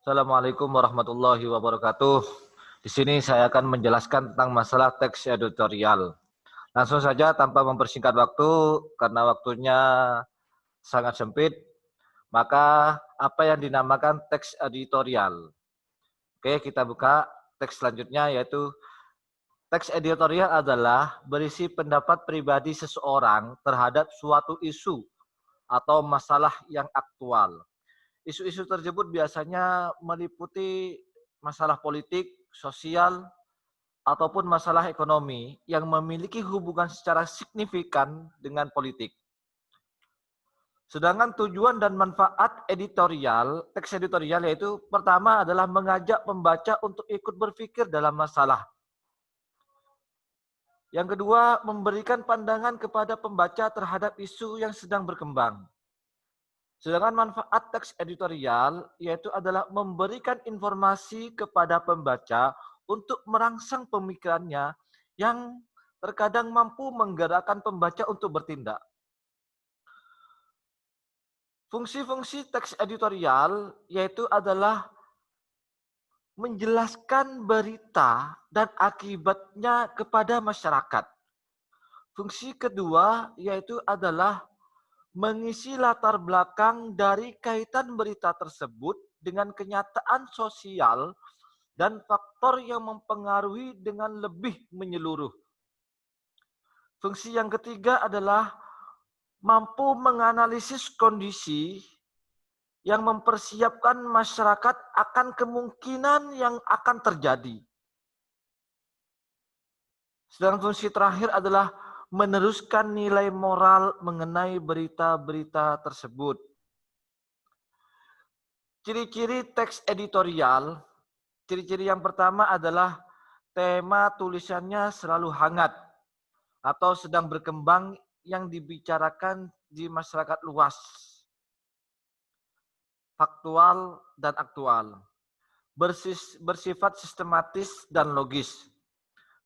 Assalamualaikum warahmatullahi wabarakatuh. Di sini saya akan menjelaskan tentang masalah teks editorial. Langsung saja tanpa mempersingkat waktu, karena waktunya sangat sempit, maka apa yang dinamakan teks editorial? Oke, kita buka teks selanjutnya, yaitu teks editorial adalah berisi pendapat pribadi seseorang terhadap suatu isu atau masalah yang aktual. Isu-isu tersebut biasanya meliputi masalah politik, sosial, ataupun masalah ekonomi yang memiliki hubungan secara signifikan dengan politik. Sedangkan tujuan dan manfaat editorial, teks editorial yaitu pertama adalah mengajak pembaca untuk ikut berpikir dalam masalah. Yang kedua, memberikan pandangan kepada pembaca terhadap isu yang sedang berkembang. Sedangkan manfaat teks editorial yaitu adalah memberikan informasi kepada pembaca untuk merangsang pemikirannya yang terkadang mampu menggerakkan pembaca untuk bertindak. Fungsi-fungsi teks editorial yaitu adalah menjelaskan berita dan akibatnya kepada masyarakat. Fungsi kedua yaitu adalah mengisi latar belakang dari kaitan berita tersebut dengan kenyataan sosial dan faktor yang mempengaruhi dengan lebih menyeluruh. Fungsi yang ketiga adalah mampu menganalisis kondisi yang mempersiapkan masyarakat akan kemungkinan yang akan terjadi. Sedangkan fungsi terakhir adalah meneruskan nilai moral mengenai berita-berita tersebut. Ciri-ciri teks editorial, ciri-ciri yang pertama adalah tema tulisannya selalu hangat atau sedang berkembang yang dibicarakan di masyarakat luas. Faktual dan aktual. Bersifat sistematis dan logis.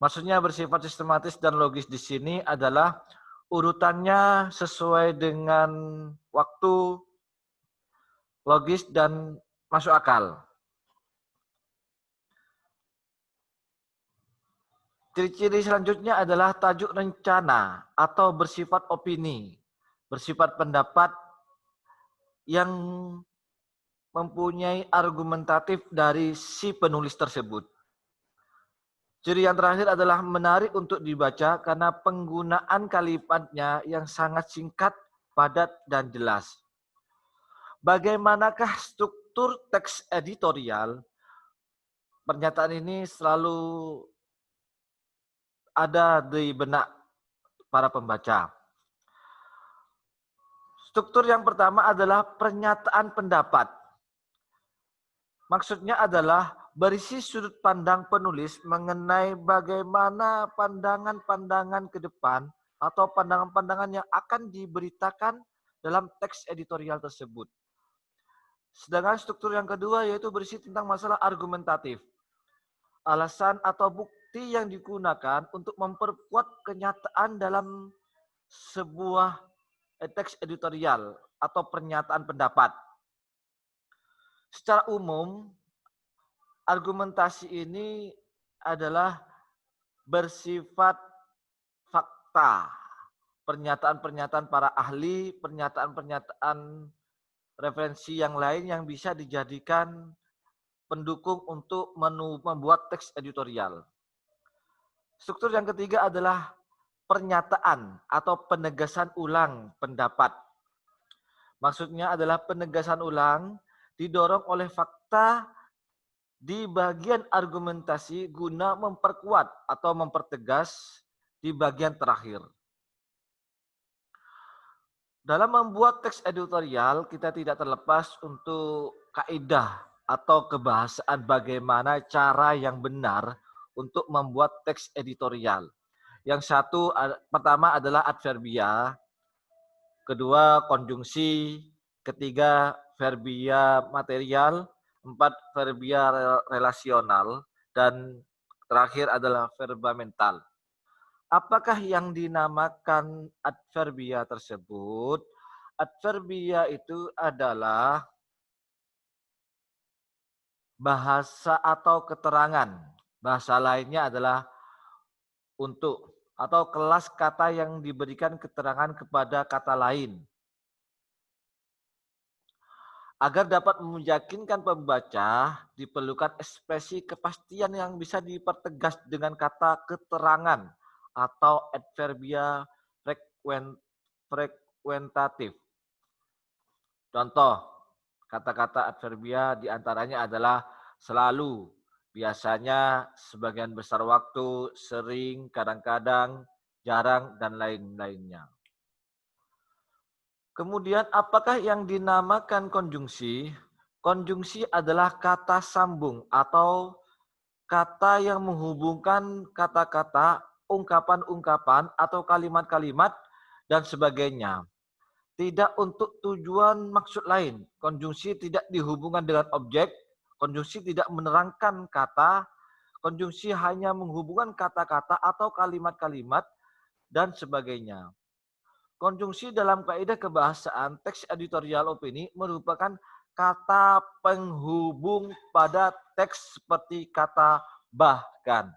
Maksudnya bersifat sistematis dan logis di sini adalah urutannya sesuai dengan waktu, logis dan masuk akal. Ciri-ciri selanjutnya adalah tajuk rencana atau bersifat opini, bersifat pendapat yang mempunyai argumentatif dari si penulis tersebut. Ciri yang terakhir adalah menarik untuk dibaca karena penggunaan kalimatnya yang sangat singkat, padat, dan jelas. Bagaimanakah struktur teks editorial? Pernyataan ini selalu ada di benak para pembaca. Struktur yang pertama adalah pernyataan pendapat. Maksudnya adalah berisi sudut pandang penulis mengenai bagaimana pandangan-pandangan ke depan atau pandangan-pandangan yang akan diberitakan dalam teks editorial tersebut. Sedangkan struktur yang kedua yaitu berisi tentang masalah argumentatif. Alasan atau bukti yang digunakan untuk memperkuat kenyataan dalam sebuah teks editorial atau pernyataan pendapat. Secara umum, argumentasi ini adalah bersifat fakta. Pernyataan-pernyataan para ahli, pernyataan-pernyataan referensi yang lain yang bisa dijadikan pendukung untuk membuat teks editorial. Struktur yang ketiga adalah pernyataan atau penegasan ulang pendapat. Maksudnya adalah penegasan ulang didorong oleh fakta di bagian argumentasi guna memperkuat atau mempertegas di bagian terakhir. Dalam membuat teks editorial, kita tidak terlepas untuk kaidah atau kebahasaan bagaimana cara yang benar untuk membuat teks editorial. Yang satu, pertama adalah adverbia, kedua konjungsi, ketiga verbia material, empat verbia relasional, dan terakhir adalah verba mental. Apakah yang dinamakan adverbia tersebut? Adverbia itu adalah bahasa atau keterangan. Bahasa lainnya adalah untuk atau kelas kata yang diberikan keterangan kepada kata lain. Agar dapat meyakinkan pembaca, diperlukan ekspresi kepastian yang bisa dipertegas dengan kata keterangan atau adverbia frekuentatif. Contoh, kata-kata adverbia diantaranya adalah selalu, biasanya, sebagian besar waktu, sering, kadang-kadang, jarang, dan lain-lainnya. Kemudian apakah yang dinamakan konjungsi? Konjungsi adalah kata sambung atau kata yang menghubungkan kata-kata, ungkapan-ungkapan, atau kalimat-kalimat, dan sebagainya. Tidak untuk tujuan maksud lain. Konjungsi tidak dihubungkan dengan objek, konjungsi tidak menerangkan kata, konjungsi hanya menghubungkan kata-kata atau kalimat-kalimat, dan sebagainya. Konjungsi dalam kaidah kebahasaan teks editorial opini merupakan kata penghubung pada teks seperti kata bahkan.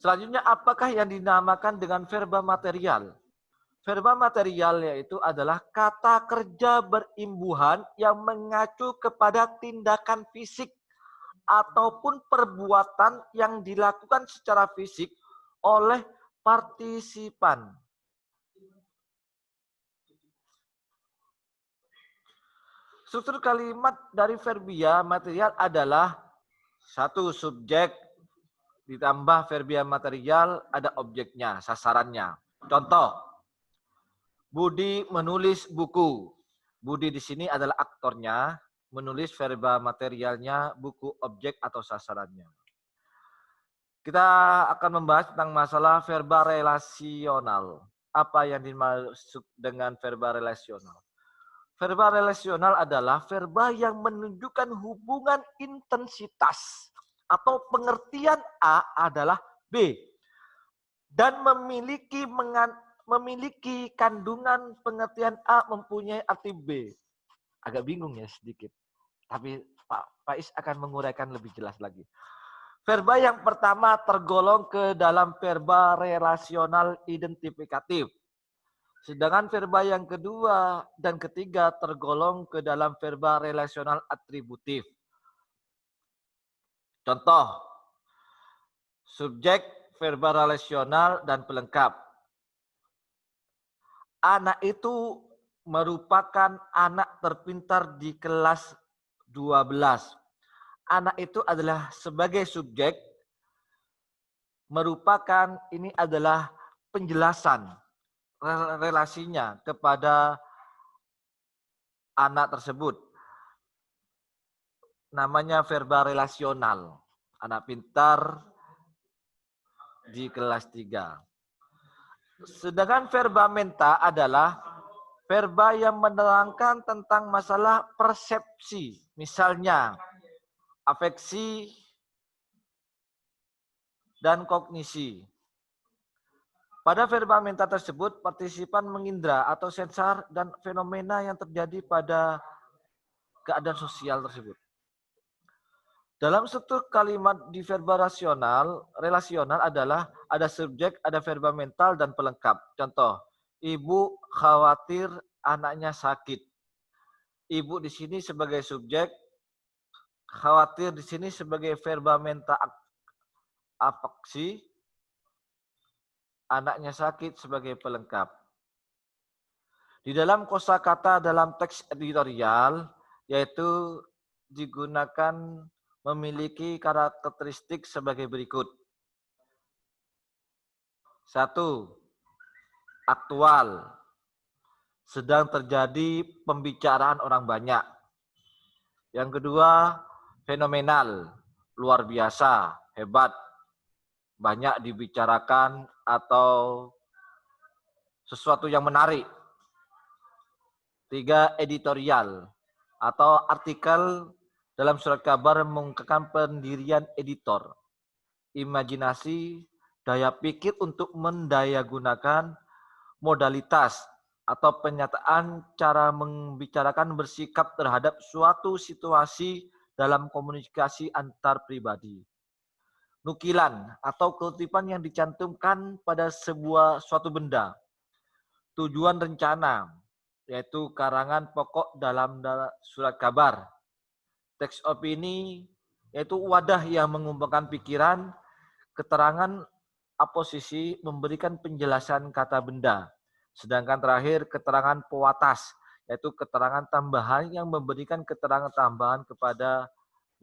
Selanjutnya, apakah yang dinamakan dengan verba material? Verba material yaitu adalah kata kerja berimbuhan yang mengacu kepada tindakan fisik ataupun perbuatan yang dilakukan secara fisik oleh partisipan. Struktur kalimat dari verbia material adalah satu, subjek ditambah verbia material, ada objeknya, sasarannya. Contoh, Budi menulis buku. Budi di sini adalah aktornya, menulis verba materialnya, buku objek atau sasarannya. Kita akan membahas tentang masalah verba relasional. Apa yang dimaksud dengan verba relasional? Verba relasional adalah verba yang menunjukkan hubungan intensitas atau pengertian A adalah B dan memiliki kandungan pengertian A mempunyai arti B. Agak bingung ya sedikit, tapi Pak Faiz akan menguraikan lebih jelas lagi. Verba yang pertama tergolong ke dalam verba relasional identifikatif. Sedangkan verba yang kedua dan ketiga tergolong ke dalam verba relasional atributif. Contoh, subjek, verba relasional, dan pelengkap. Anak itu merupakan anak terpintar di kelas 12. Anak itu adalah sebagai subjek, merupakan ini adalah penjelasan relasinya kepada anak tersebut. Namanya verba relasional. Anak pintar di kelas 3. Sedangkan verba menta adalah verba yang menerangkan tentang masalah persepsi. Misalnya, afeksi dan kognisi. Pada verba menta tersebut, partisipan mengindra atau sensar dan fenomena yang terjadi pada keadaan sosial tersebut. Dalam struktur kalimat di verba relasional adalah ada subjek, ada verba mental, dan pelengkap. Contoh, ibu khawatir anaknya sakit. Ibu di sini sebagai subjek, khawatir di sini sebagai verba mental afeksi, anaknya sakit sebagai pelengkap. Di dalam kosakata dalam teks editorial, yaitu digunakan memiliki karakteristik sebagai berikut. 1. Aktual. Sedang terjadi pembicaraan orang banyak. Yang kedua, fenomenal. Luar biasa, hebat. Banyak dibicarakan atau sesuatu yang menarik. 3. Editorial atau artikel dalam surat kabar mengungkapkan pendirian editor. Imajinasi, daya pikir untuk mendayagunakan modalitas atau penyataan cara membicarakan bersikap terhadap suatu situasi dalam komunikasi antar pribadi. Nukilan atau kutipan yang dicantumkan pada suatu benda. Tujuan rencana, yaitu karangan pokok dalam surat kabar. Teks opini, yaitu wadah yang mengumpulkan pikiran, keterangan aposisi memberikan penjelasan kata benda. Sedangkan terakhir keterangan pewatas, yaitu keterangan tambahan yang memberikan keterangan tambahan kepada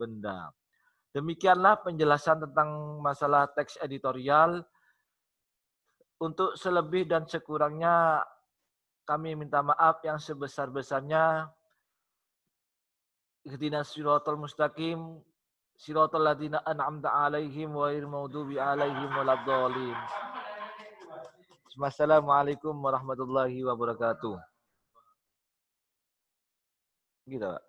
benda. Demikianlah penjelasan tentang masalah teks editorial. Untuk selebih dan sekurangnya kami minta maaf yang sebesar-besarnya. Ihdinas siratal mustaqim, siratal ladzina an'amta 'alaihim ghairil maghdubi alaihim waladdallin. Wassalamualaikum warahmatullahi wabarakatuh. Gitu, Pak.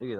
Gitu.